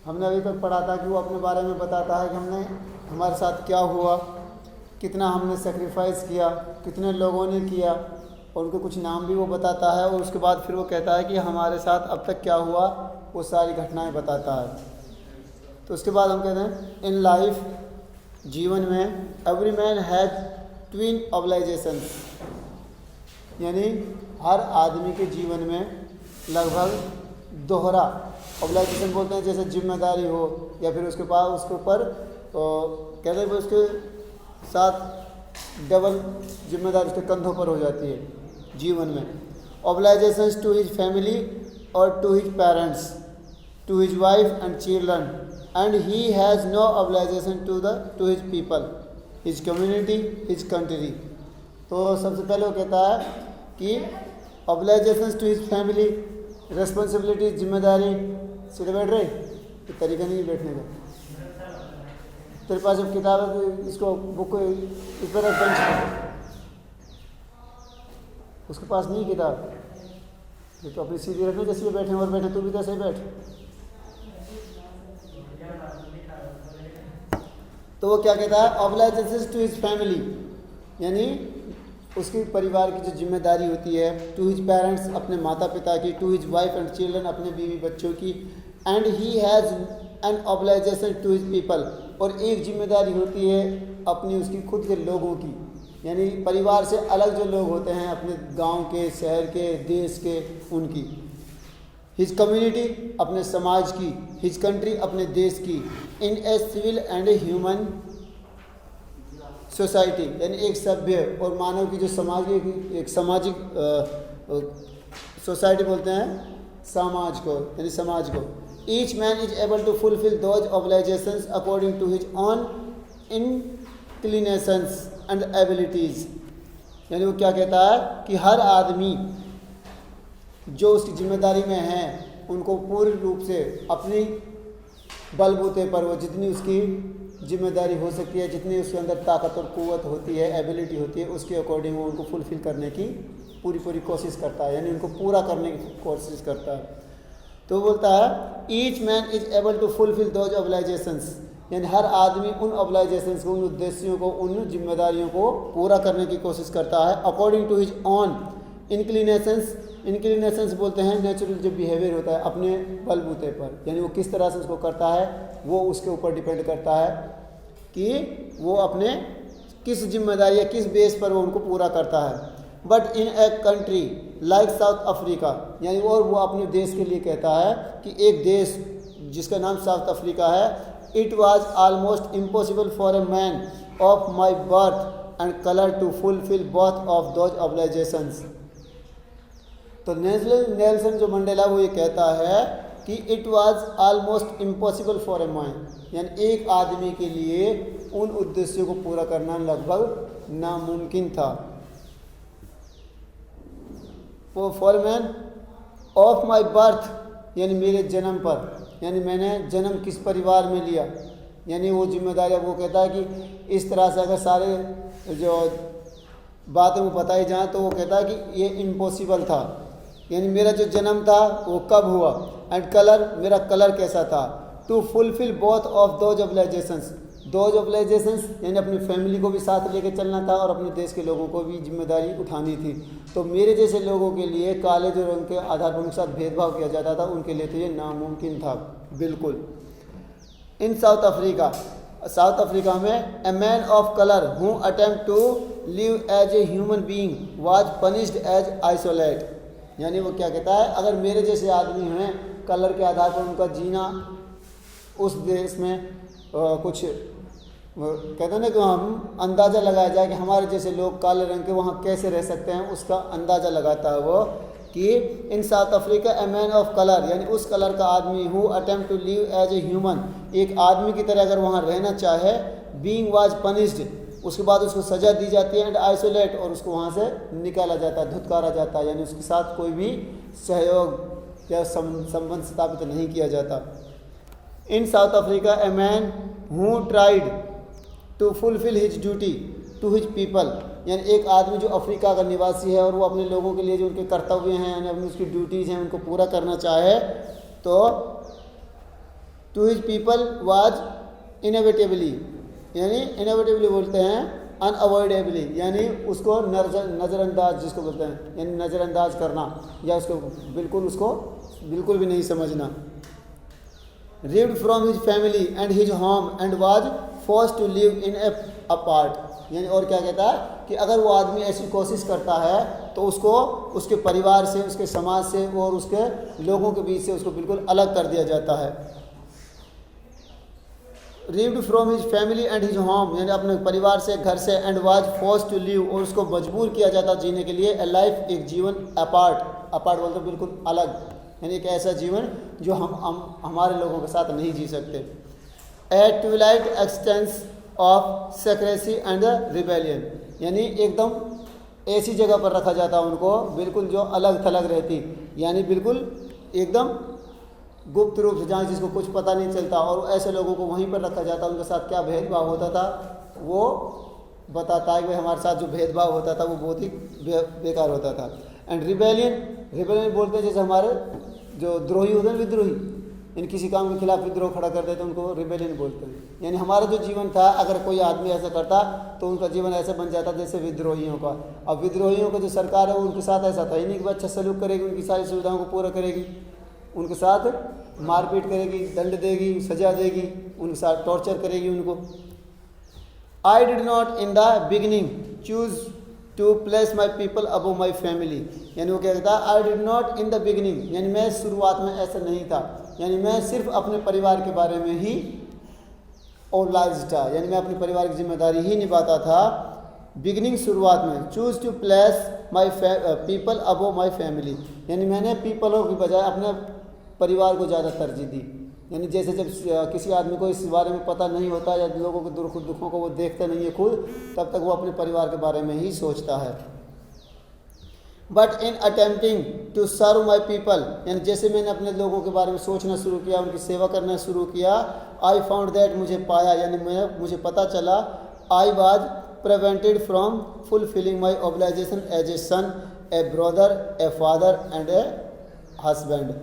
हमने अभी तक पढ़ा था कि वो अपने बारे में बताता है कि हमने हमारे साथ क्या हुआ, कितना हमने सेक्रीफाइस किया, कितने लोगों ने किया, और उनके कुछ नाम भी वो बताता है। और उसके बाद फिर वो कहता है कि हमारे साथ अब तक क्या हुआ, वो सारी घटनाएं बताता है। तो उसके बाद हम कहते हैं इन लाइफ, जीवन में, एवरी मैन हैज़ ट्विन ऑब्लाइजेशंस, यानी हर आदमी के जीवन में लगभग दोहरा ऑब्लाइजेशन बोलते हैं, जैसे जिम्मेदारी हो या फिर उसके पास उसके ऊपर तो कहते हैं उसके साथ डबल जिम्मेदारी उसके कंधों पर हो जाती है जीवन में। ऑब्लाइजेशंस टू हिज फैमिली और to his parents, to his wife and children, and he has no obligation to his people, his community, his country. तो सबसे पहले वो कहता है कि obligations to his family, responsibility, जिम्मेदारी। सीधे बैठ रहे, ये तरीका नहीं है बैठने का। तेरे पास जब किताब है तो इसको बुक इस पर रख, बेंच उसके पास नहीं किताब, ये तो अपनी सीधी रखनी, जैसे ये बैठे और बैठे, तू भी कैसे बैठ। तो वो क्या कहता है, ऑब्लाइजेशंस टू हिज फैमिली, यानी उसके परिवार की जो जिम्मेदारी होती है, टू हिज पेरेंट्स, अपने माता पिता की, to his wife and children, अपने बीवी बच्चों की, and he has an obligation to his people, और एक जिम्मेदारी होती है अपनी उसकी खुद के लोगों की, यानी परिवार से अलग जो लोग होते हैं, अपने गांव के, शहर के, देश के, उनकी। हिज कम्युनिटी, अपने समाज की, हिज कंट्री, अपने देश की, in a civil and a human society, यानी एक सभ्य और मानव की जो समाज की एक सामाजिक सोसाइटी बोलते हैं समाज को, यानी समाज को। Each man is able to fulfil those obligations according to his own inclinations and abilities, यानी वो क्या कहता है कि हर आदमी जो उसकी जिम्मेदारी में है उनको पूर्ण रूप से अपनी बलबूते पर वो जितनी उसकी जिम्मेदारी हो सकती है, जितनी उसके अंदर ताकत और क़ुव्वत होती है, एबिलिटी होती है, उसके अकॉर्डिंग वो उनको फुलफ़िल करने की पूरी कोशिश करता है, यानी उनको पूरा करने की कोशिश करता है। तो बोलता है each man is able to fulfil those obligations, यानी हर आदमी उन ऑब्लाइजेशंस को, उन उद्देश्यों को, उन जिम्मेदारियों को पूरा करने की कोशिश करता है according to his own inclinations. Inclinations बोलते हैं नेचुरल जो बिहेवियर होता है अपने बलबूते पर, यानी वो किस तरह से उसको करता है वो उसके ऊपर डिपेंड करता है कि वो अपने किस जिम्मेदारी या किस बेस पर वो उनको पूरा करता है। But in a country like south Africa, यानी वो अपने देश के लिए कहता है कि एक देश जिसका नाम साउथ अफ्रीका है, it was almost impossible for a man of my birth and colour to fulfil both of those obligations. तो नेल्सन जो मंडेला वो ये कहता है कि it was almost impossible for a man, यानी एक आदमी के लिए उन उद्देश्यों को पूरा करना लगभग नामुमकिन था। वो for man of my birth, यानी मेरे जन्म पर, यानी मैंने जन्म किस परिवार में लिया, यानी वो जिम्मेदारी। वो कहता है कि इस तरह से अगर सारे जो बातें वो बताई जाएँ तो वो कहता है कि ये इम्पॉसिबल था, यानी मेरा जो जन्म था वो कब हुआ, एंड कलर, मेरा कलर कैसा था, to fulfil both of those obligations. Those obligations यानी अपनी फैमिली को भी साथ लेके चलना था और अपने देश के लोगों को भी जिम्मेदारी उठानी थी। तो मेरे जैसे लोगों के लिए काले जो रंग के आधार पर उनके साथ भेदभाव किया जाता था, उनके लिए तो ये नामुमकिन था बिल्कुल। इन साउथ अफ्रीका में a man of colour who attempt to live as a human being was punished as isolate, यानी वो क्या कहता है अगर मेरे जैसे आदमी हैं कलर के आधार पर उनका जीना उस देश में कुछ कहते हैं ना कि हम अंदाज़ा लगाया जाए कि हमारे जैसे लोग काले रंग के वहाँ कैसे रह सकते हैं, उसका अंदाज़ा लगाता है वो कि in South Africa a man of colour, यानी उस कलर का आदमी who attempt to live as a human, एक आदमी की तरह अगर वहाँ रहना चाहे, बीइंग वाज पनिश्ड, उसके बाद उसको सज़ा दी जाती है, एंड आइसोलेट, और उसको वहाँ से निकाला जाता है, धुतकारा जाता है, यानी उसके साथ कोई भी सहयोग या संबंध स्थापित नहीं किया जाता। In South Africa a man who tried to fulfil his duty to his people, यानी एक आदमी जो अफ्रीका का निवासी है और वो अपने लोगों के लिए जो उनके कर्तव्य हैं यानी अपनी उसकी ड्यूटीज़ हैं उनको पूरा करना चाहे, तो to his people was inevitably, यानी इनएविटेबली बोलते हैं अनअवॉइडेबली, यानी उसको नज़रअंदाज जिसको बोलते हैं, यानी नज़रअंदाज करना या उसको बिल्कुल भी नहीं समझना। Rived from his family and his home and was forced to live in a apart, यानी और क्या कहता है कि अगर वो आदमी ऐसी कोशिश करता है तो उसको उसके परिवार से, उसके समाज से और उसके लोगों के बीच से उसको बिल्कुल अलग कर दिया जाता है। Rived from his family and his home, यानी अपने परिवार से, घर से, and was forced to live, और उसको मजबूर किया जाता जीने के लिए, ए लाइफ, एक जीवन, अपार्ट बोलते बिल्कुल अलग, यानी एक ऐसा जीवन जो हम हमारे लोगों के साथ नहीं जी सकते। At twilight existence of secrecy and rebellion, यानी एकदम ऐसी जगह पर रखा जाता उनको बिल्कुल जो अलग थलग रहती, यानी बिल्कुल एकदम गुप्त रूप से, जहाँ जिसको कुछ पता नहीं चलता, और ऐसे लोगों को वहीं पर रखा जाता। उनके साथ क्या भेदभाव होता था वो बताता है कि हमारे साथ जो भेदभाव होता था वो बहुत ही बेकार होता था। एंड रिबेलियन बोलते हैं जैसे हमारे जो द्रोही होते हैं, विद्रोही, यानी किसी काम के खिलाफ विद्रोह खड़ा करते तो उनको रिबेलियन बोलते हैं। यानी हमारा जो जीवन था, अगर कोई आदमी ऐसा करता तो उनका जीवन ऐसा बन जाता जैसे विद्रोहियों का। अब विद्रोहियों का जो सरकार है वो उनके साथ ऐसा था ही नहीं कि अच्छा सलूक करेगी, उनकी सारी सुविधाओं को पूरा करेगी, उनके साथ मारपीट करेगी, दंड देगी, सजा देगी, उनके साथ टॉर्चर करेगी उनको। I did not in the beginning choose to place my people above my family, यानी वो क्या कहता है, I did not in the beginning, यानी मैं शुरुआत में ऐसा नहीं था, यानी मैं सिर्फ अपने परिवार के बारे में ही ऑब्लाइज्ड था, यानी मैं अपने परिवार की जिम्मेदारी ही निभाता था। बिगिनिंग शुरुआत में, choose to place my people above my family, यानी मैंने पीपलों की बजाय अपने परिवार को ज़्यादा तरजीह दी। यानी जैसे जब किसी आदमी को इस बारे में पता नहीं होता या लोगों के दुखों को वो देखता नहीं है खुद, तब तक वो अपने परिवार के बारे में ही सोचता है। But in attempting to serve my people, यानी जैसे मैंने अपने लोगों के बारे में सोचना शुरू किया, उनकी सेवा करना शुरू किया, आई फाउंड दैट, मुझे पाया, यानी मुझे पता चला, I was prevented from fulfilling my obligation as a son, a brother, a father and a husband.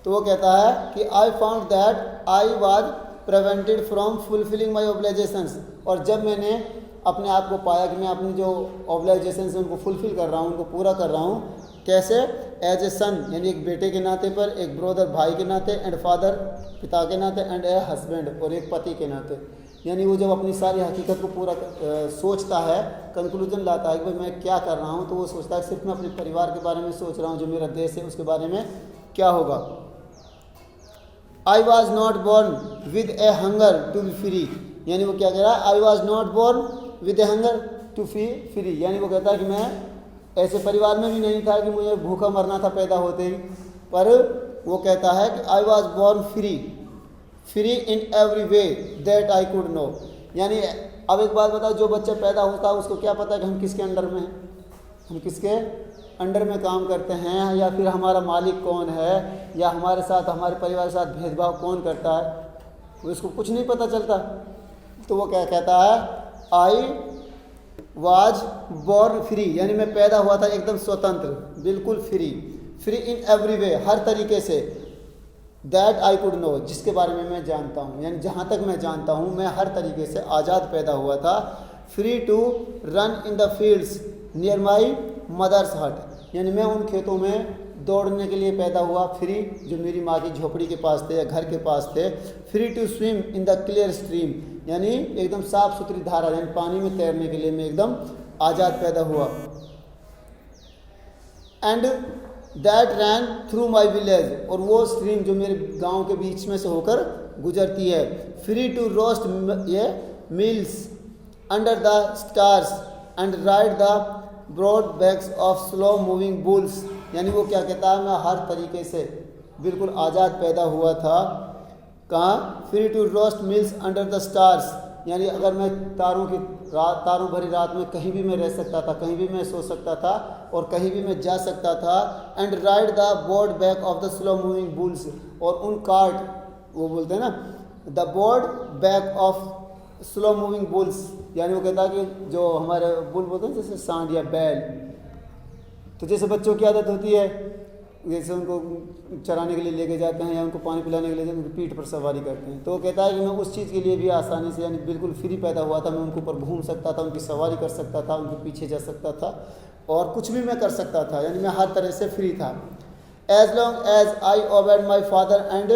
तो वो कहता है कि I found that I was prevented from fulfilling my obligations, और जब मैंने अपने आप को पाया कि मैं अपनी जो ऑब्लाइजेशंस हैं उनको फुलफिल कर रहा हूँ, उनको पूरा कर रहा हूँ, कैसे, एज ए सन, यानी एक बेटे के नाते पर, एक ब्रदर भाई के नाते, एंड फादर पिता के नाते, एंड ए हस्बैंड और एक पति के नाते। यानी वो जब अपनी सारी हकीकत को पूरा सोचता है, कंक्लूजन लाता है कि भाई मैं क्या कर रहा हूँ, तो वो सोचता है सिर्फ मैं अपने परिवार के बारे में सोच रहा हूँ, जो मेरा देश है उसके बारे में क्या होगा। I was not born with a hunger to be free, यानी वो क्या कह रहा है, I was not born with a hunger to be free, यानी वो कहता है कि मैं ऐसे परिवार में भी नहीं था कि मुझे भूखा मरना था पैदा होते ही, पर वो कहता है कि I was born free in every way that I could know. यानी अब एक बात बताओ, जो बच्चा पैदा होता है उसको क्या पता है कि हम किसके अंडर में हैं, हम किसके अंडर में काम करते हैं, या फिर हमारा मालिक कौन है, या हमारे साथ, हमारे परिवार के साथ भेदभाव कौन करता है, उसको कुछ नहीं पता चलता। तो वो क्या कहता है, आई वाज बोर्न फ्री, यानी मैं पैदा हुआ था एकदम स्वतंत्र, बिल्कुल फ्री इन एवरी वे, हर तरीके से, दैट आई कुड नो, जिसके बारे में मैं जानता हूँ, यानी जहाँ तक मैं जानता हूँ मैं हर तरीके से आज़ाद पैदा हुआ था। Free to run in the fields near my mother's hut, यानी मैं उन खेतों में दौड़ने के लिए पैदा हुआ, फ्री, जो मेरी माँ की झोपड़ी के पास थे या घर के पास थे। Free to swim in the clear stream, यानी एकदम साफ सुथरी धारा, यानी पानी में तैरने के लिए मैं एकदम आज़ाद पैदा हुआ। And that ran through my village, और वो स्ट्रीम जो मेरे गांव के बीच में से होकर गुजरती है। फ्री टू रोस्ट ये meals under the stars and ride the broad backs of slow moving bulls, यानी वो क्या कहता है, मैं हर तरीके से बिल्कुल आज़ाद पैदा हुआ था। कहाँ, free to roast meals under the stars, यानी अगर मैं तारों भरी रात में कहीं भी मैं रह सकता था, कहीं भी मैं सो सकता था और कहीं भी मैं जा सकता था। And ride the board back of the slow moving bulls, और उन कार्ट, वो बोलते हैं ना, the board back of slow moving bulls, यानी वो कहता है कि जो हमारे बुल बोलते हैं जैसे सांड या बैल, तो जैसे बच्चों की आदत होती है जैसे उनको चराने के लिए लेके जाते हैं या उनको पानी पिलाने के लिए उनकी पीठ पर सवारी करते हैं। तो वो कहता है कि मैं उस चीज़ के लिए भी आसानी से यानी बिल्कुल फ्री पैदा हुआ था, मैं उनके ऊपर घूम सकता था, उनकी सवारी कर सकता था, उनके पीछे जा सकता था और कुछ भी मैं कर सकता था, यानी मैं हर तरह से फ्री था। As long as I obeyed my father and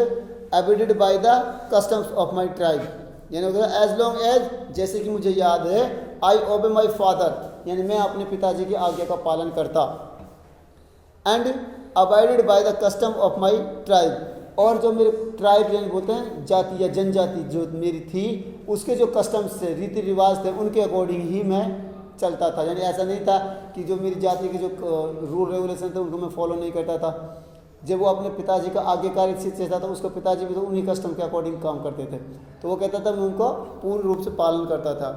abided by the customs of my tribe, यानी एज लॉन्ग एज, जैसे कि मुझे याद है, आई ओबे माई फादर, यानी मैं अपने पिताजी की आज्ञा का पालन करता, and abided by the custom of my tribe, और जो मेरे ट्राइब यानी बोलते हैं जाति या जनजाति जो मेरी थी उसके जो कस्टम्स थे, रीति रिवाज थे, उनके अकॉर्डिंग ही मैं चलता था। यानी ऐसा नहीं था कि जो मेरी जाति के जो रूल रेगुलेशन थे उनको मैं फॉलो नहीं करता था। जब वो अपने पिताजी का आज्ञाकारी से था तो उसके पिताजी भी तो उन्हीं कस्टम के अकॉर्डिंग काम करते थे, तो वो कहता था मैं उनको पूर्ण रूप से पालन करता था।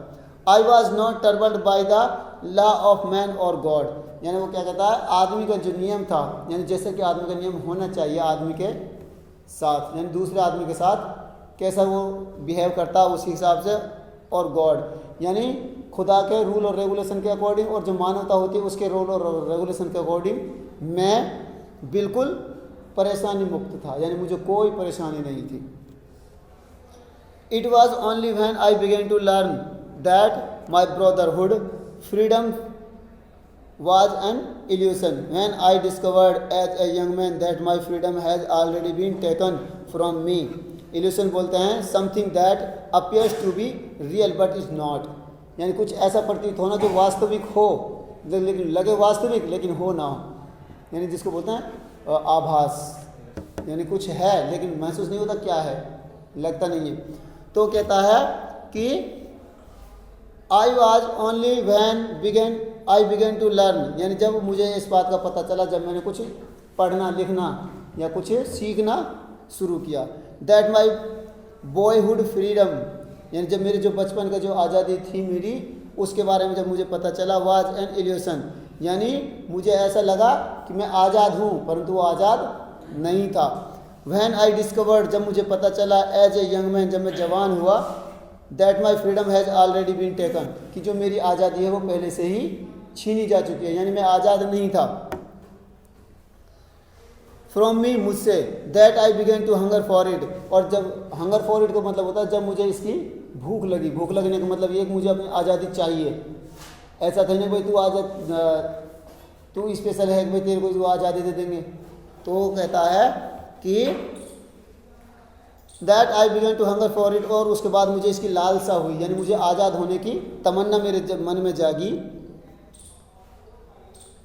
I was not troubled by the law of man और गॉड, यानी वो क्या कहता है, आदमी का जो नियम था, यानी जैसे कि आदमी का नियम होना चाहिए आदमी के साथ, यानी दूसरे आदमी के साथ कैसा वो बिहेव करता है उसी हिसाब से, और गॉड यानी खुदा के रूल और रेगुलेशन के अकॉर्डिंग, और जो मानवता होती है उसके रूल और रेगुलेशन के अकॉर्डिंग मैं बिल्कुल परेशानी मुक्त था, यानी मुझे कोई परेशानी नहीं थी। It was only when I began to learn that my brotherhood freedom was an illusion, when I discovered as a young man that my freedom has already been taken from me. Illusion बोलते हैं something that appears to be real but is not, यानी कुछ ऐसा प्रतीत होना जो वास्तविक हो लेकिन लगे वास्तविक लेकिन हो ना हो, यानी जिसको बोलते हैं आभास, यानी कुछ है लेकिन महसूस नहीं होता क्या है, लगता नहीं है। तो कहता है कि I was only when I began to learn, यानी जब मुझे इस बात का पता चला, जब मैंने कुछ पढ़ना लिखना या कुछ सीखना शुरू किया। दैट माई बॉयहुड फ्रीडम, यानी जब मेरे जो बचपन का जो आज़ादी थी मेरी, उसके बारे में जब मुझे पता चला। वाज एन इल्यूशन, यानी मुझे ऐसा लगा कि मैं आज़ाद हूँ परंतु वो आज़ाद नहीं था। व्हेन आई डिस्कवर्ड, जब मुझे पता चला, एज ए यंग मैन, जब मैं जवान हुआ, that my freedom has already been taken, कि जो मेरी आज़ादी है वो पहले से ही छीनी जा चुकी है, यानी मैं आज़ाद नहीं था। फ्रॉम मी, मुझसे। That I began to hunger for it, और जब हंगर फॉर इट का मतलब होता है जब मुझे इसकी भूख लगी। भूख लगने का मतलब ये कि मुझे अपनी आज़ादी चाहिए। ऐसा था नहीं भाई तू आज़ाद, तू स्पेशल है भाई तेरे को जो आज़ादी दे देंगे। तो वो कहता है कि that I began to hunger for it, और उसके बाद मुझे इसकी लालसा हुई, यानी मुझे आज़ाद होने की तमन्ना मेरे मन में जागी।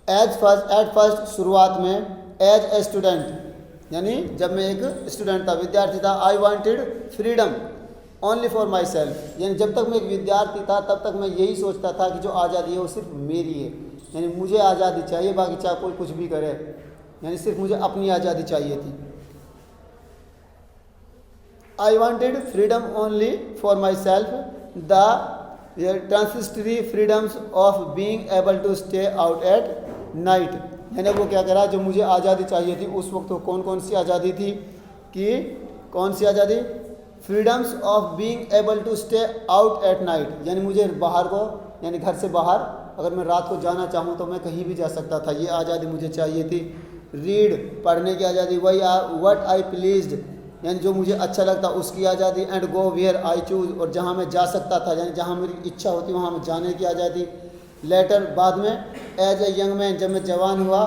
एट फर्स्ट, शुरुआत में, एज ए स्टूडेंट, यानी जब मैं एक स्टूडेंट था, विद्यार्थी था। I wanted freedom only for my self, यानी जब तक मैं एक विद्यार्थी था तब तक मैं यही सोचता था कि जो आज़ादी है वो सिर्फ मेरी है, यानी मुझे आज़ादी चाहिए, बाकी चाहे कोई कुछ भी करे, यानी सिर्फ मुझे अपनी आज़ादी चाहिए थी। I wanted freedom only for myself, the transitory freedoms of being able to stay out at night, यानी वो क्या करा, जो मुझे आज़ादी चाहिए थी उस वक्त, तो कौन कौन सी आज़ादी थी, कि कौन सी आज़ादी, freedoms of being able to stay out at night, यानी मुझे बाहर को, यानी घर से बाहर अगर मैं रात को जाना चाहूँ तो मैं कहीं भी जा सकता था, ये आज़ादी मुझे चाहिए थी। रीड, पढ़ने की आज़ादी, वही व्हाट आई प्लीज्ड, यानी जो मुझे अच्छा लगता उसकी आज़ादी। And go where I choose, और जहाँ मैं जा सकता था, यानी जहाँ मेरी इच्छा होती वहाँ मैं जाने की आज़ादी। लेटर, बाद में, एज ए यंग मैन, जब मैं जवान हुआ,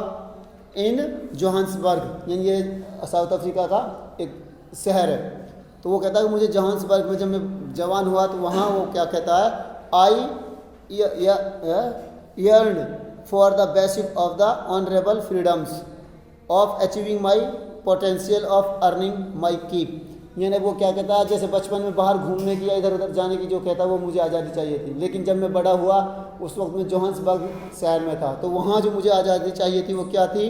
इन जोहान्सबर्ग, यानी ये साउथ अफ्रीका का एक शहर है। तो वो कहता है कि मुझे जोहान्सबर्ग में जब मैं जवान हुआ तो वहाँ वो क्या कहता है, आई yearned for the basic of the honorable freedoms of achieving my potential of earning my keep, यानी वो क्या कहता है, जैसे बचपन में बाहर घूमने की या इधर उधर जाने की जो कहता है वो मुझे आज़ादी चाहिए थी, लेकिन जब मैं बड़ा हुआ उस वक्त मैं जोहान्सबर्ग शहर में था, तो वहाँ जो मुझे आज़ादी चाहिए थी वो क्या थी,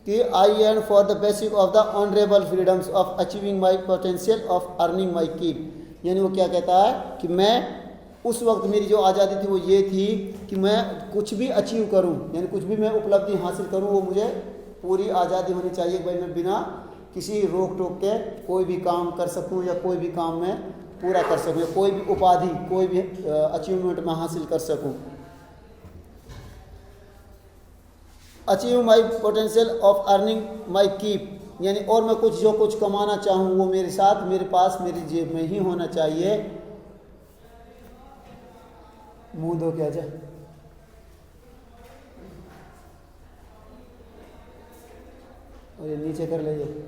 कि I earn for the basic of the honourable freedoms of achieving my potential of earning my keep, यानी वो क्या कहता है कि मैं उस वक्त मेरी जो आज़ादी थी वो ये थी कि मैं कुछ भी अचीव करूं, यानी कुछ भी मैं उपलब्धि हासिल करूं, वो मुझे पूरी आज़ादी होनी चाहिए। भाई मैं बिना किसी रोक टोक के कोई भी काम कर सकूं या कोई भी काम मैं पूरा कर सकूं या कोई भी उपाधि, कोई भी अचीवमेंट मैं हासिल कर सकूं। Achieve my potential of earning my keep, यानी और मैं कुछ जो कुछ कमाना चाहूँ वो मेरे साथ, मेरे पास, मेरी जेब में ही होना चाहिए। मुंह धो के आ जा। और ये नीचे कर लीजिए,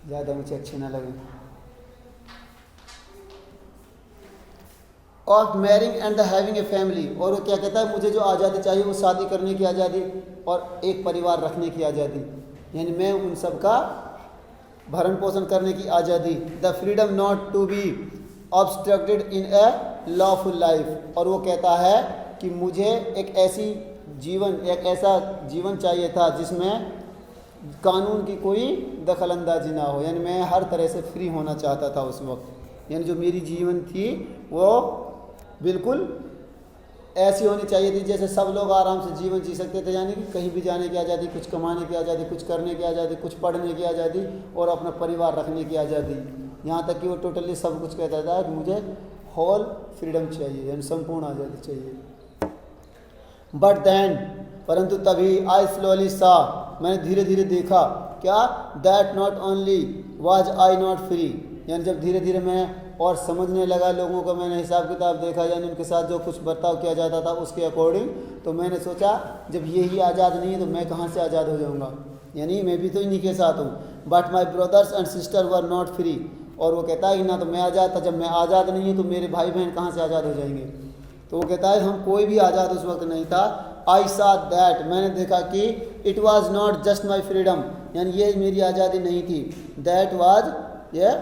ज़्यादा मुझे अच्छे ना लगे। Of marrying and the having a family, और वो क्या कहता है, मुझे जो आज़ादी चाहिए वो शादी करने की आज़ादी और एक परिवार रखने की आज़ादी, यानी मैं उन सब का भरण पोषण करने की आज़ादी। The freedom not to be obstructed in a lawful life, और वो कहता है कि मुझे एक ऐसा जीवन चाहिए था जिसमें कानून की कोई दखल अंदाजी ना हो, यानी मैं हर तरह से फ्री होना चाहता था उस वक्त। यानी जो मेरी जीवन थी वो बिल्कुल ऐसी होनी चाहिए थी जैसे सब लोग आराम से जीवन जी सकते थे, यानी कि कहीं भी जाने की आज़ादी, कुछ कमाने की आज़ादी, कुछ करने की आज़ादी, कुछ पढ़ने की आज़ादी और अपना परिवार रखने की आज़ादी। यहाँ तक कि वो टोटली सब कुछ कहता था कि मुझे होल फ्रीडम चाहिए, यानी संपूर्ण आज़ादी चाहिए। बट देन, परंतु तभी आई स्लोली सा, मैंने धीरे धीरे देखा क्या, that not only was I not free, यानी जब धीरे धीरे मैं और समझने लगा लोगों को, मैंने हिसाब किताब देखा, यानी उनके साथ जो कुछ बर्ताव किया जाता था उसके अकॉर्डिंग, तो मैंने सोचा जब ये ही आज़ाद नहीं है तो मैं कहाँ से आज़ाद हो जाऊँगा, यानी मैं भी तो इन्हीं के साथ हूँ। But my brothers and sister were not free, और वो कहता है कि ना तो मैं आज़ाद था, जब मैं आज़ाद नहीं हूँ तो मेरे भाई बहन कहाँ से आज़ाद हो जाएंगे। तो वो कहता है हम कोई भी आज़ाद उस वक्त नहीं था। आई सा दैट, मैंने देखा कि it was not just my freedom, यानी ये मेरी आज़ादी नहीं थी। दैट वाज ये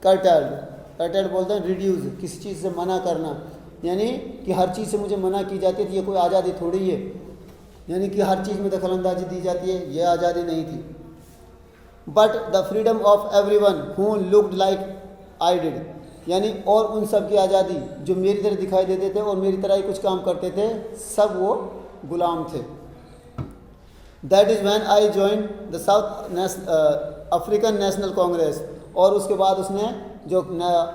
कर्टेल्ड बोलते हैं रिड्यूस, किसी चीज़ से मना करना, यानी कि हर चीज़ से मुझे मना की जाती थी, ये कोई आज़ादी थोड़ी है, यानी कि हर चीज़ में दखलंदाजी दी जाती है, ये आज़ादी नहीं थी। But the freedom of every one who looked like I did, यानी और उन सब की आज़ादी जो मेरी तरह दिखाई देते थे और मेरी तरह ही कुछ काम करते थे, सब वो गुलाम थे। That is when I join the south African national Congress, और उसके बाद उसने जो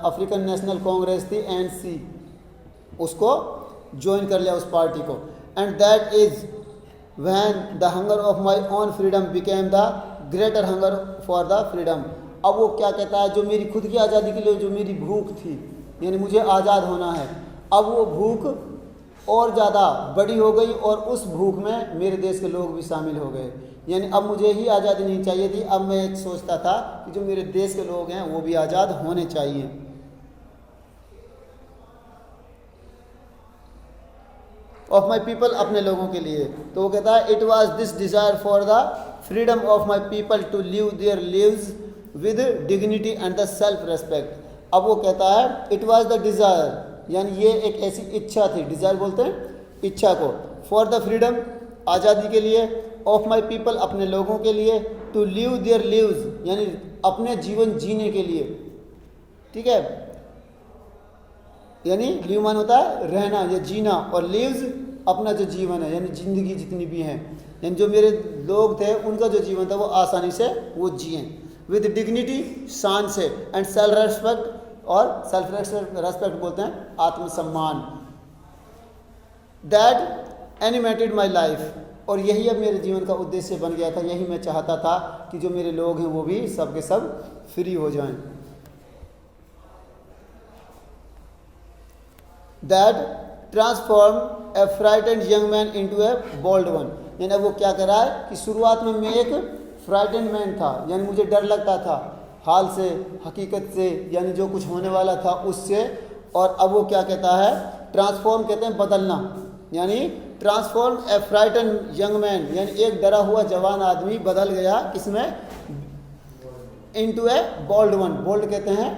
अफ्रीकन नेशनल कांग्रेस थी ANC, उसको ज्वाइन कर लिया उस पार्टी को। And that is when the hunger of my own freedom became the greater hunger for the freedom. अब वो क्या कहता है, जो मेरी खुद की आज़ादी के लिए जो मेरी भूख थी, यानी मुझे आज़ाद होना है, अब वो भूख और ज़्यादा बड़ी हो गई और उस भूख में मेरे देश के लोग भी शामिल हो गए। यानी अब मुझे ही आज़ादी नहीं चाहिए थी, अब मैं एक सोचता था कि जो मेरे देश के लोग हैं वो भी आज़ाद होने चाहिए। ऑफ माई पीपल, अपने लोगों के लिए। तो वो कहता है it was this desire for the freedom of my people to live their lives with dignity and the self respect. अब वो कहता है इट वॉज द डिज़ायर, यानी ये एक ऐसी इच्छा थी, डिज़ायर बोलते हैं इच्छा को, फॉर द फ्रीडम, आज़ादी के लिए, ऑफ माई पीपल, अपने लोगों के लिए, टू लिव देयर लिव्स, यानी अपने जीवन जीने के लिए। ठीक है, यानी लिव मान होता है रहना या जीना, और लिव्स अपना जो जीवन है, यानी ज़िंदगी जितनी भी हैं, यानी जो मेरे लोग थे उनका जो जीवन था वो आसानी से वो जिए विद डिग्निटी, शान से, एंड सेल्फ रेस्पेक्ट, और सेल्फ रेस्पेक्ट बोलते हैं आत्मसम्मान। दैट एनिमेटेड माई लाइफ, और यही अब मेरे जीवन का उद्देश्य बन गया था, यही मैं चाहता था कि जो मेरे लोग हैं वो भी सब के सब फ्री हो जाएं। That transform a frightened young man into a bold one, यानी वो क्या कर रहा है कि शुरुआत में मैं एक फ्राइटेंड मैन था, यानी मुझे डर लगता था हाल से, हकीकत से, यानी जो कुछ होने वाला था उससे, और अब वो क्या कहता है, ट्रांसफॉर्म कहते हैं बदलना, यानी transform a frightened young man, यानी एक डरा हुआ जवान आदमी बदल गया किसमें, into a bold one. Bold कहते हैं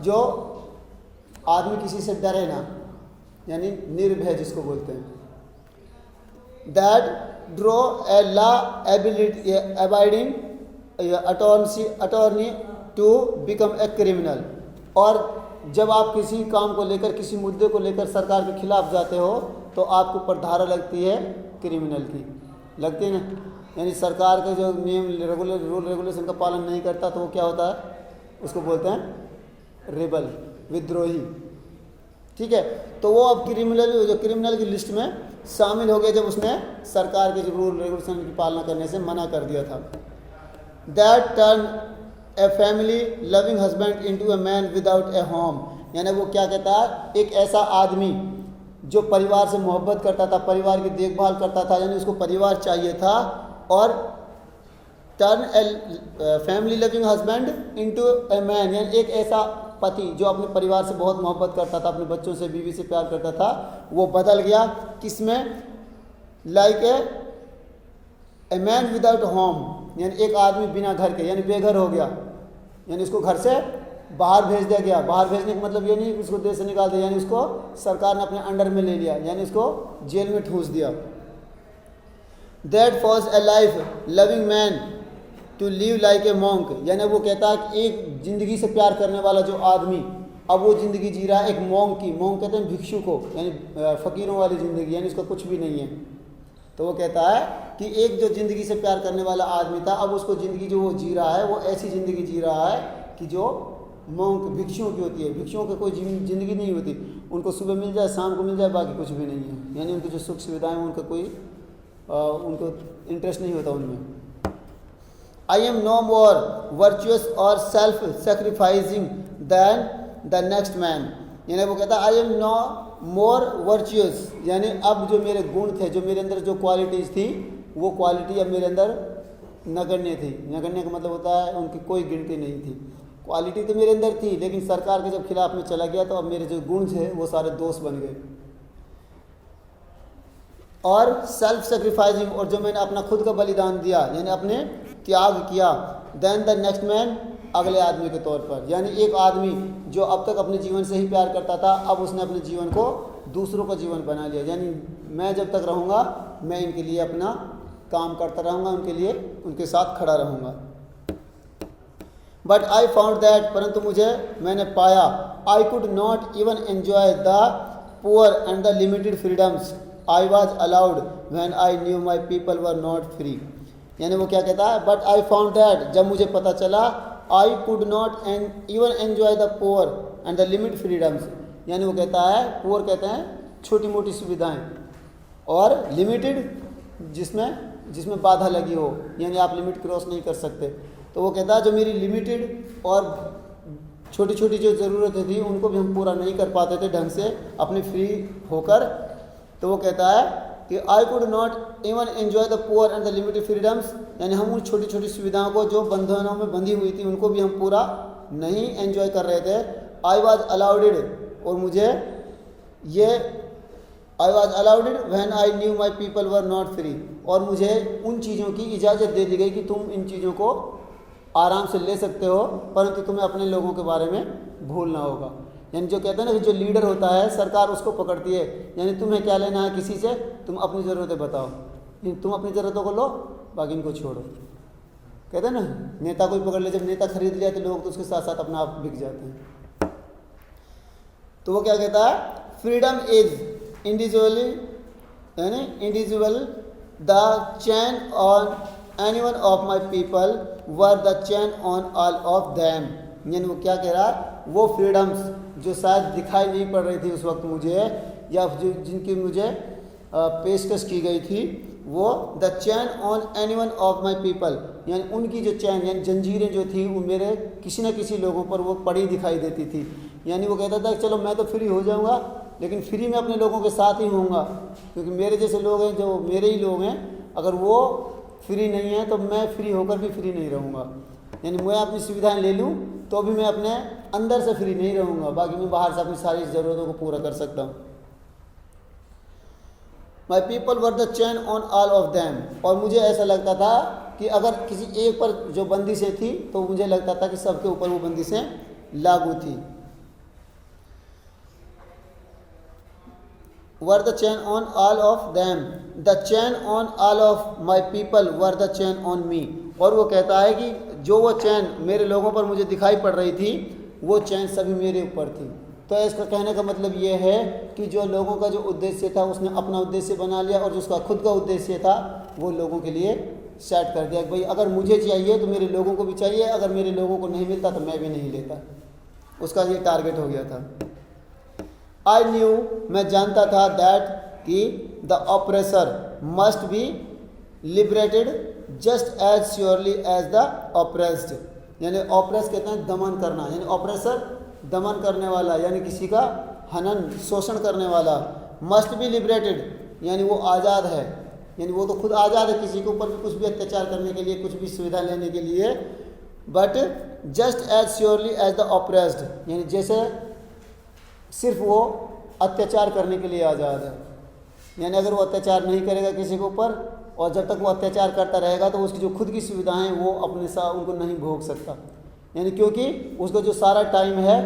जो आदमी किसी से डरे ना, यानी निर्भय जिसको बोलते हैं। That draw a law ability abiding attorney to become a criminal, और जब आप किसी काम को लेकर, किसी मुद्दे को लेकर सरकार के खिलाफ जाते हो तो आपको ऊपर धारा लगती है क्रिमिनल की, लगती है ना, यानी सरकार के जो नियम रूल रेगुलेशन का पालन नहीं करता तो वो क्या होता है, उसको बोलते हैं रेबल, विद्रोही। ठीक है, तो वो अब क्रिमिनल, जो क्रिमिनल की लिस्ट में शामिल हो गया जब उसने सरकार के जो रूल रेगुलेशन की पालना करने से मना कर दिया था। That turn a family loving husband into a man without A home, यानी वो क्या कहता है, एक ऐसा आदमी जो परिवार से मोहब्बत करता था, परिवार की देखभाल करता था, यानी उसको परिवार चाहिए था, और turn a family loving husband into A man, यानी एक ऐसा पति जो अपने परिवार से बहुत मोहब्बत करता था, अपने बच्चों से, बीवी से प्यार करता था, वो बदल गया किसमें, like a man without home, यानी एक आदमी बिना घर के, यानी बेघर हो गया, यानी उसको घर से बाहर भेज दिया गया। बाहर भेजने का मतलब ये नहीं कि उसको देश से निकाल दिया, यानी उसको सरकार ने अपने अंडर में ले लिया, यानी उसको जेल में ठूस दिया। That was a life loving man to live like a monk, यानी वो कहता है कि एक ज़िंदगी से प्यार करने वाला जो आदमी अब वो ज़िंदगी जी रहा है एक मॉन्क की, मॉन्क कहते हैं भिक्षु को, यानी फ़कीरों वाली ज़िंदगी, यानी उसका कुछ भी नहीं है। तो वो कहता है कि एक जो ज़िंदगी से प्यार करने वाला आदमी था, अब उसको ज़िंदगी जो वो जी रहा है वो ऐसी ज़िंदगी जी रहा है कि जो मॉन्क भिक्षुओं की होती है। भिक्षुओं की कोई ज़िंदगी नहीं होती, उनको सुबह मिल जाए शाम को मिल जाए, बाकी कुछ भी नहीं है, यानी उनकी जो सुख सुविधाएँ उनका कोई उनको इंटरेस्ट नहीं होता उनमें। I am no more virtuous और self sacrificing than the next man, यानी वो कहता है I am no more virtuous, यानी अब जो मेरे गुण थे, जो मेरे अंदर जो क्वालिटीज़ थी, वो क्वालिटी अब मेरे अंदर नगण्य थी। नगण्य का मतलब होता है उनकी कोई गिनती नहीं थी। क्वालिटी तो मेरे अंदर थी, लेकिन सरकार के जब खिलाफ में चला गया तो अब मेरे जो गुण थे वो सारे दोष बन गए। और सेल्फ सेक्रीफाइसिंग, और जो मैंने अपना खुद का बलिदान दिया, यानी अपने त्याग किया, देन द नेक्स्ट मैन, अगले आदमी के तौर पर, यानी एक आदमी जो अब तक अपने जीवन से ही प्यार करता था, अब उसने अपने जीवन को दूसरों का जीवन बना लिया, यानी मैं जब तक रहूँगा मैं इनके लिए अपना काम करता रहूँगा, उनके लिए उनके साथ खड़ा रहूँगा। बट आई फाउंड दैट, परंतु मैंने पाया, I could not even enjoy the poor and the limited freedoms I was allowed when I knew my people were not free, यानी वो क्या कहता है, बट आई फाउंड दैट, जब मुझे पता चला, I could not even enjoy the poor and the limit freedoms, यानी वो कहता है, पुअर कहते हैं छोटी मोटी सुविधाएं, और लिमिटेड जिसमें बाधा लगी हो, यानी आप लिमिट क्रॉस नहीं कर सकते। तो वो कहता है जो मेरी लिमिटेड और छोटी छोटी जो ज़रूरतें थी उनको भी हम पूरा नहीं कर पाते थे ढंग से अपने फ्री होकर, तो वो कहता है कि I could not even enjoy the poor and the limited freedoms, यानी हम उन छोटी छोटी सुविधाओं को जो बंधनों में बंधी हुई थी उनको भी हम पूरा नहीं एन्जॉय कर रहे थे। आई वॉज अलाउडेड, और मुझे ये I was allowed when I knew my people were not free, और मुझे उन चीज़ों की इजाज़त दे दी गई कि तुम इन चीज़ों को आराम से ले सकते हो, परंतु तुम्हें अपने लोगों के बारे में भूलना होगा। यानी जो कहते हैं ना कि जो लीडर होता है सरकार उसको पकड़ती है, यानी तुम्हें क्या लेना है किसी से, तुम अपनी ज़रूरतें बताओ, तुम अपनी ज़रूरतों को लो, बाकी इनको छोड़ो। कहते हैं ना नेता कोई पकड़ ले, जब नेता खरीद लिया तो लोग तो उसके साथ साथ अपना आप बिक जाते हैं। तो वो क्या कहता है, फ्रीडम इज इंडिविजुअली, यानी individual, the chain on anyone of my people were the chain on all of them, यानी वो क्या कह रहा है, वो फ्रीडम्स जो शायद दिखाई नहीं पड़ रही थी उस वक्त मुझे, या जो जिनकी मुझे पेशकश की गई थी, वो the chain on anyone of my people, यानी उनकी जो चैन यानी जंजीरें जो थी वो मेरे किसी न किसी लोगों पर वो पड़ी दिखाई देती थी। यानी वो कहता था चलो मैं तो फ्री हो जाऊंगा, लेकिन फ्री में अपने लोगों के साथ ही होऊंगा, क्योंकि मेरे जैसे लोग हैं जो मेरे ही लोग हैं, अगर वो फ्री नहीं है तो मैं फ्री होकर भी फ्री नहीं रहूँगा। यानी मैं अपनी सुविधाएं ले लूँ तो भी मैं अपने अंदर से फ्री नहीं रहूँगा, बाकी मैं बाहर से अपनी सारी ज़रूरतों को पूरा कर सकता हूँ। My people were the chain on all of them, और मुझे ऐसा लगता था कि अगर किसी एक पर जो बंदिशें थी तो मुझे लगता था कि सबके ऊपर वो बंदिशें लागू थी। Were the chain on all of them, the chain on all of my people were the chain on me, और वो कहता है कि जो वो चैन मेरे लोगों पर मुझे दिखाई पड़ रही थी वो चैन सभी मेरे ऊपर थी। तो इसका कहने का मतलब ये है कि जो लोगों का जो उद्देश्य था उसने अपना उद्देश्य बना लिया, और जो उसका खुद का उद्देश्य था वो लोगों के लिए सेट कर दिया कि भाई अगर मुझे चाहिए तो मेरे लोगों को भी चाहिए, अगर मेरे लोगों को नहीं मिलता तो मैं भी नहीं लेता, उसका ये टारगेट हो गया था। आई न्यू, मैं जानता था दैट कि the oppressor must be liberated just as surely as the oppressed, यानी ऑपरेस कहते हैं दमन करना, यानी ऑपरेसर दमन करने वाला, यानी किसी का हनन शोषण करने वाला। मस्ट बी लिबरेटेड यानी वो आज़ाद है, यानी वो तो खुद आज़ाद है किसी के ऊपर भी कुछ भी अत्याचार करने के लिए, कुछ भी सुविधा लेने के लिए, but just as surely as the oppressed, यानी जैसे सिर्फ वो अत्याचार करने के लिए आज़ाद है। यानी अगर वो अत्याचार नहीं करेगा किसी के ऊपर, और जब तक वो अत्याचार करता रहेगा तो उसकी जो खुद की सुविधाएं वो अपने साथ उनको नहीं भोग सकता, यानी क्योंकि उसका जो सारा टाइम है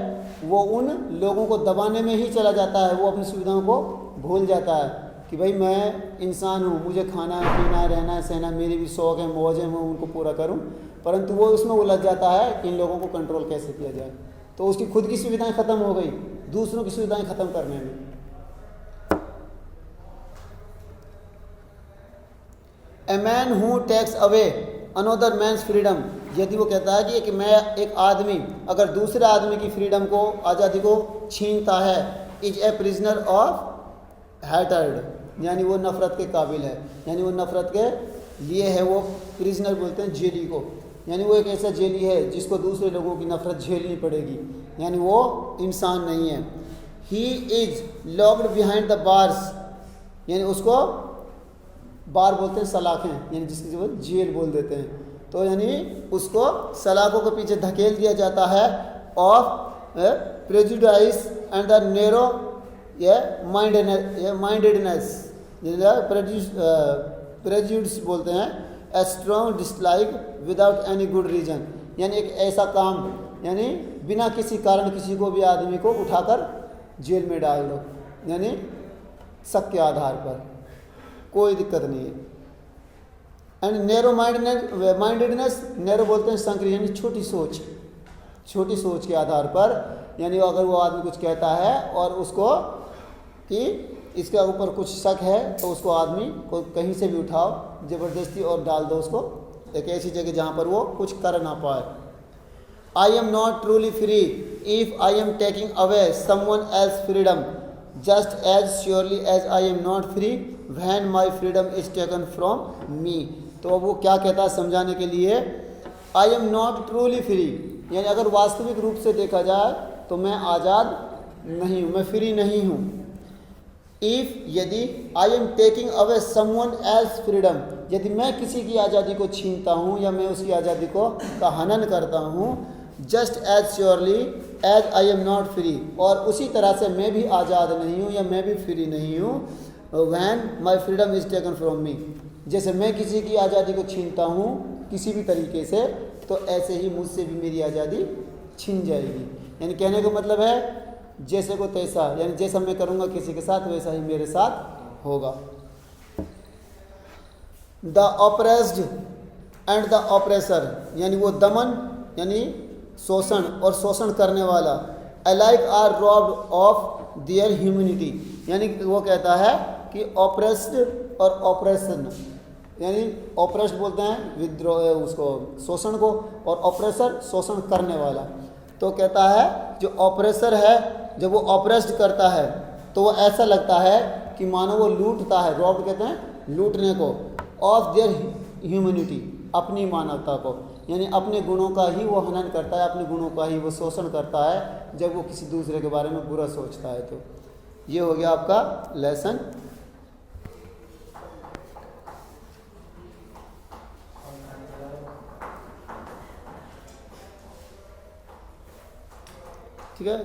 वो उन लोगों को दबाने में ही चला जाता है। वो अपनी सुविधाओं को भूल जाता है कि भाई मैं इंसान हूँ, मुझे खाना है, पीना है, रहना है, सहना, मेरी भी शौक़ है, मौज है, मैं उनको पूरा करूँ, परंतु वो उसमें उलझ जाता है कि इन लोगों को कंट्रोल कैसे किया जाए। तो उसकी खुद की सुविधाएं ख़त्म हो गई दूसरों की सुविधाएं ख़त्म करने में। A man who takes away another man's freedom, यदि वो कहता है कि एक आदमी अगर दूसरे आदमी की फ्रीडम को, आज़ादी को छीनता है, इज ए प्रिजनर ऑफ हैटर्ड, यानी वो नफ़रत के काबिल है, यानी वो नफ़रत के लिए है, वो प्रिजनर बोलते हैं जेली को, यानी वो एक ऐसा जेली है जिसको दूसरे लोगों की नफ़रत झेलनी पड़ेगी, यानी वो इंसान नहीं है। He is locked behind the bars, यानी उसको बार बोलते हैं सलाखें, यानी जिसकी जो जेल बोल देते हैं, तो यानी उसको सलाखों के पीछे धकेल दिया जाता है। Of prejudice and the narrow mindedness, prejudice बोलते हैं, a strong dislike without any good reason, यानी एक ऐसा काम, यानी बिना किसी कारण किसी को भी आदमी को उठाकर जेल में डाल दो, यानी शक के आधार पर, कोई दिक्कत नहीं है। एंड नैरो माइंडेडनेस, नैरो बोलते हैं संकीर्ण, यानी छोटी सोच के आधार पर, यानी अगर वो आदमी कुछ कहता है और उसको कि इसके ऊपर कुछ शक है तो उसको आदमी को कहीं से भी उठाओ ज़बरदस्ती और डाल दो उसको एक ऐसी जगह जहाँ पर वो कुछ कर ना पाए। I am not truly free if I am taking away someone else freedom just as surely as I am not free when my freedom is taken from me. तो अब वो क्या कहता है समझाने के लिए, I am not truly free, यानी अगर वास्तविक रूप से देखा जाए तो मैं आज़ाद नहीं हूँ, मैं फ्री नहीं हूँ। इफ़ यदि आई am taking away someone else freedom, यदि मैं किसी की आज़ादी को छीनता हूँ या मैं उसकी आज़ादी को का हनन करता हूँ, just as surely as I am not free, और उसी तरह से मैं भी आज़ाद नहीं हूँ या मैं भी फ्री नहीं हूँ, when my freedom is taken from मी, जैसे मैं किसी की आज़ादी को छीनता हूँ किसी भी तरीके से, तो ऐसे ही मुझसे भी मेरी आज़ादी छीन जाएगी। यानी कहने का मतलब है जैसे को तैसा, यानी जैसा मैं करूँगा किसी के साथ वैसा ही मेरे साथ होगा। The oppressed and the oppressor, यानी वो दमन यानी शोषण और शोषण करने वाला, alike are robbed of their humanity, यानी वो कहता है कि ऑपरेस्ड और ऑपरेशन, यानी ऑपरेस्ड बोलते हैं विद्रोह उसको शोषण को, और ऑपरेसर शोषण करने वाला। तो कहता है जो ऑपरेसर है जब वो ऑपरेस्ड करता है तो वो ऐसा लगता है कि मानो वो लूटता है, रॉब्ड कहते हैं लूटने को, ऑफ देयर ह्यूमैनिटी, अपनी मानवता को, यानी अपने गुणों का ही वो हनन करता है, अपने गुणों का ही वो शोषण करता है जब वो किसी दूसरे के बारे में बुरा सोचता है। तो ये हो गया आपका लेसन। ठीक है।